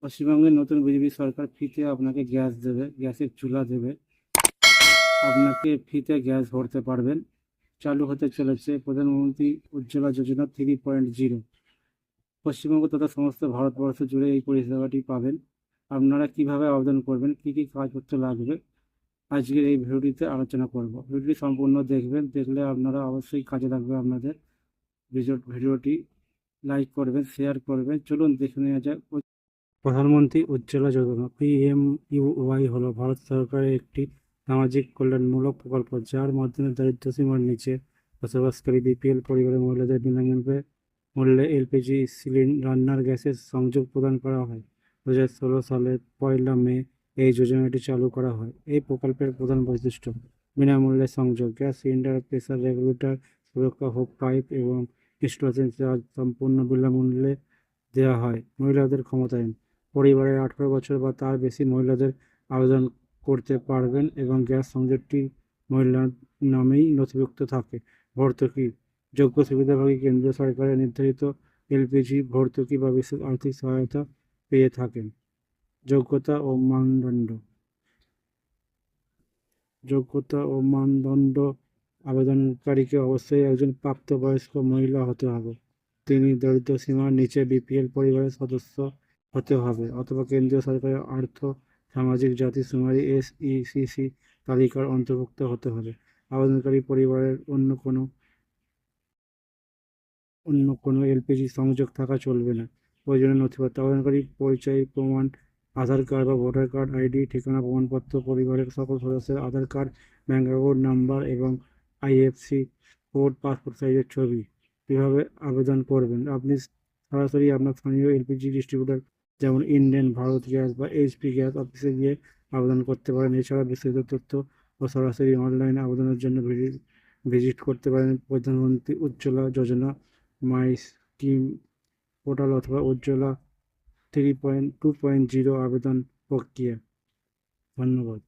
পশ্চিমবঙ্গের নতুন বিজেপি সরকার ফ্রিতে আপনাকে গ্যাস দেবে, গ্যাসের চুলা দেবে, আপনাকে ফ্রিতে গ্যাস ভরতে পারবেন। চালু হতে চলেছে প্রধানমন্ত্রী উজ্জ্বলা যোজনা 3.0। পশ্চিমবঙ্গ তথা সমস্ত ভারতবর্ষ জুড়ে এই পরিষেবাটি পাবেন। আপনারা কিভাবে আবেদন করবেন, কি কি কাগজপত্র লাগবে, আজকের এই ভিডিওটিতে আলোচনা করব। ভিডিওটি সম্পূর্ণ দেখবেন, দেখলে আপনারা অবশ্যই কাজে লাগবে আপনাদের। ভিডিওটি লাইক করবেন, শেয়ার করবেন। চলুন দেখে নেওয়া যাক। প্রধানমন্ত্রী উজ্জ্বলা যোজনা PMUY হলো ভারত সরকারের একটি সামাজিক কল্যাণমূলক প্রকল্প, যার মাধ্যমে দারিদ্র্য সীমার নিচে বসবাসকারী BPL পরিবারের মহিলাদের বিনামূল্যে LPG রান্নার গ্যাসের সংযোগ প্রদান করা হয়। 2016 সালের 1 মে এই যোজনাটি চালু করা হয়। এই প্রকল্পের প্রধান বৈশিষ্ট্য: বিনামূল্যে সংযোগ, গ্যাস সিলিন্ডার, প্রেসার রেগুলেটর, সুরক্ষা হুক পাইপ এবং ইনস্টলেশন চার্জ সম্পূর্ণ বিনামূল্যে দেওয়া হয়। মহিলাদের ক্ষমতায়ন: পরিবারের 18 বছর বা তার বেশি মহিলাদের আবেদন করতে পারবেন এবং গ্যাস সংযোগটি মহিলার নামেই নথিভুক্ত থাকে। ভর্তুকি: যোগ্য সুবিধাভোগী কেন্দ্রীয় সরকারের নির্ধারিত LPG ভর্তুকি বা বিশেষ আর্থিক সহায়তা পেয়ে থাকেন। যোগ্যতা ও মানদণ্ড: আবেদনকারীকে অবশ্যই একজন প্রাপ্তবয়স্ক মহিলা হতে হবে। তিনি দরিদ্র সীমার নিচে BPL পরিবারের সদস্য হতে হবে অথবা কেন্দ্রীয় সরকারের আর্থ সামাজিক জাতি শুমারি SECC তালিকার অন্তর্ভুক্ত হতে হবে। আবেদনকারী পরিবারের অন্য কোনো LPG সংযোগ থাকা চলবে না। প্রয়োজনীয় নথিপত্র: আবেদনকারী পরিচয় প্রমাণ, আধার কার্ড বা ভোটার কার্ড, ID, ঠিকানা প্রমাণপত্র, পরিবারের সকল সদস্যের আধার কার্ড, ব্যাঙ্ক অ্যাকাউন্ট নাম্বার এবং IFSC কোড, পাসপোর্ট সাইজের ছবি। কীভাবে আবেদন করবেন: আপনি সরাসরি আপনার স্থানীয় LPG ডিস্ট্রিবিউটর যেমন ইন্ডেন, ভারত গ্যাস বা HP গ্যাস অফিসে গিয়ে আবেদন করতে পারেন। এছাড়া বিস্তারিত তথ্য ও সরাসরি অনলাইনে আবেদনের জন্য ভিজিট করতে পারেন প্রধানমন্ত্রী উজ্জ্বলা যোজনা মাই স্কিম পোর্টাল অথবা উজ্জ্বলা 3.2.0 আবেদন প্রক্রিয়া। ধন্যবাদ।